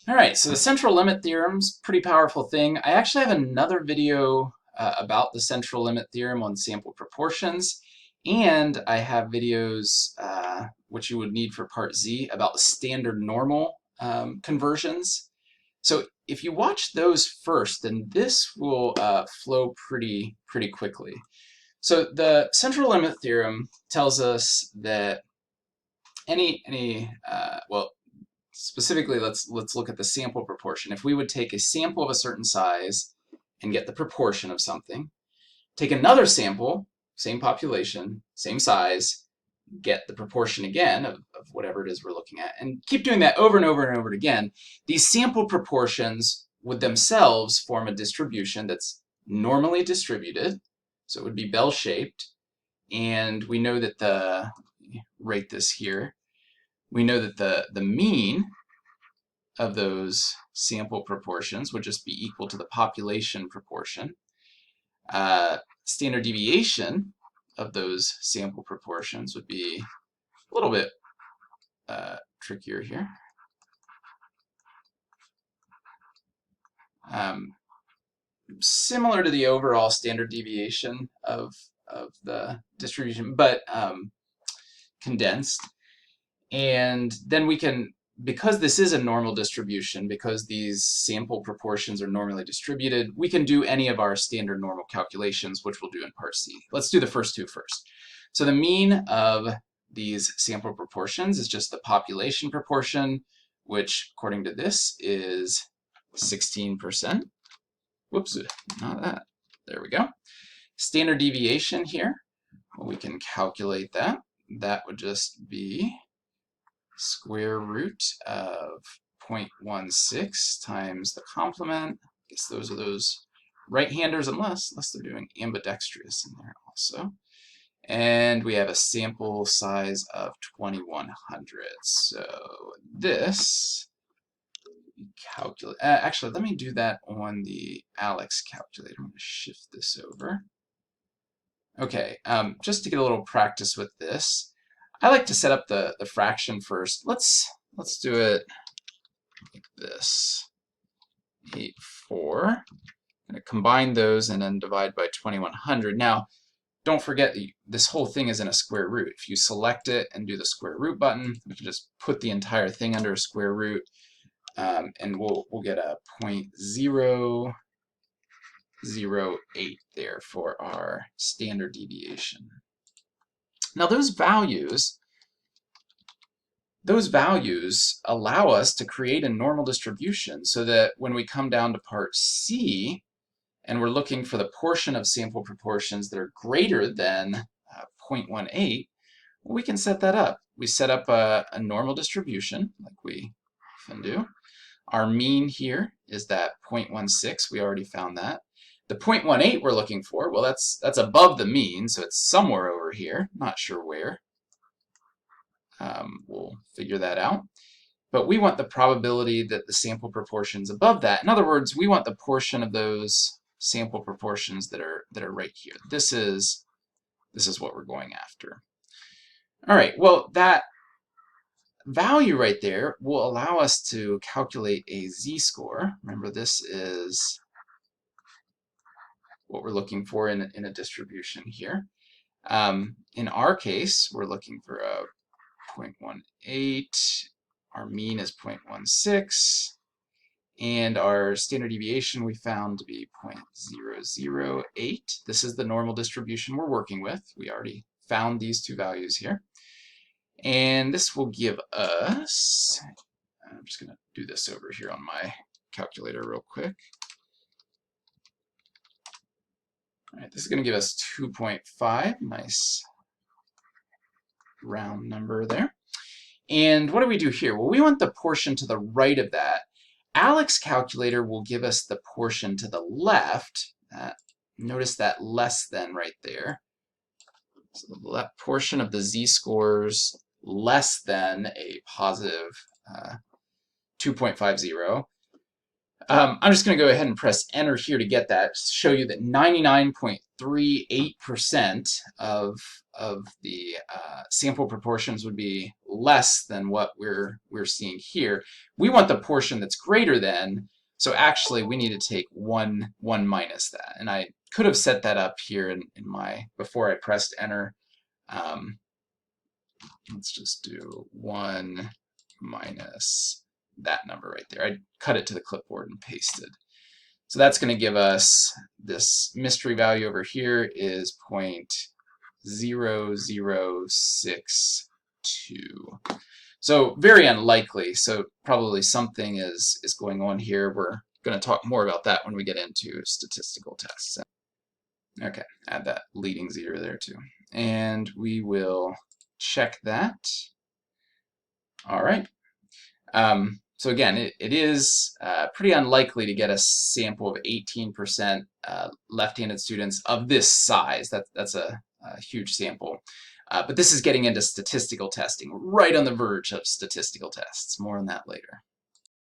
All right, so the central limit theorem's a pretty powerful thing. I actually have another video about the central limit theorem on sample proportions, and I have videos which you would need for part Z about standard normal conversions. So if you watch those first, then this will flow pretty quickly. So the central limit theorem tells us that well, specifically, let's look at the sample proportion. If we would take a sample of a certain size and get the proportion of something, take another sample, same population, same size, get the proportion again of whatever it is we're looking at, and keep doing that over and over and over again, these sample proportions would themselves form a distribution that's normally distributed, so it would be bell-shaped, and we know that write this here, we know that the mean of those sample proportions would just be equal to the population proportion. Standard deviation of those sample proportions would be a little bit trickier here. Similar to the overall standard deviation of the distribution, but condensed. And then we can, because this is a normal distribution, because these sample proportions are normally distributed, we can do any of our standard normal calculations, which we'll do in part C. Let's do the first two first. So the mean of these sample proportions is just the population proportion, which according to this is 16%. Whoops, not that. There we go. Standard deviation here, well, we can calculate that. That would just be square root of 0.16 times the complement. I guess those are those right-handers, unless they're doing ambidextrous in there also. And we have a sample size of 2100. So this calculate. Actually, let me do that on the Alex calculator. I'm going to shift this over. Okay, just to get a little practice with this, I like to set up the fraction first. Let's do it like this. 8,4. I'm going to combine those and then divide by 2100. Now, don't forget that this whole thing is in a square root. If you select it and do the square root button, we can just put the entire thing under a square root, and we'll get a 0.008 there for our standard deviation. Now those values allow us to create a normal distribution so that when we come down to part C and we're looking for the portion of sample proportions that are greater than 0.18, well, we can set that up. We set up a normal distribution like we often do. Our mean here is that 0.16. We already found that. The 0.18 we're looking for, well, that's above the mean, so it's somewhere over here. Not sure where. We'll figure that out. But we want the probability that the sample proportion's above that. In other words, we want the portion of those sample proportions that are right here. This is what we're going after. All right, well, that value right there will allow us to calculate a z-score. Remember, this is what we're looking for in a distribution here. In our case, we're looking for a 0.18. Our mean is 0.16. And our standard deviation we found to be 0.008. This is the normal distribution we're working with. We already found these two values here. And this will give us, I'm just going to do this over here on my calculator real quick. All right, this is going to give us 2.5. Nice round number there. And what do we do here? Well, we want the portion to the right of that. Alex calculator will give us the portion to the left. Notice that less than right there. So the left portion of the z-scores less than a positive 2.50. I'm just going to go ahead and press enter here to get that, show you that 99.38% of the sample proportions would be less than what we're seeing here. We want the portion that's greater than, so actually we need to take one minus that. And I could have set that up here in my, before I pressed enter. Let's just do 1 minus that number right there. I cut it to the clipboard and pasted. So that's going to give us this mystery value over here is 0.0062. So very unlikely. So probably something is going on here. We're going to talk more about that when we get into statistical tests. Okay, add that leading zero there too. And we will check that. All right. So again, it is pretty unlikely to get a sample of 18% left-handed students of this size. That's a huge sample. But this is getting into statistical testing, right on the verge of statistical tests. More on that later.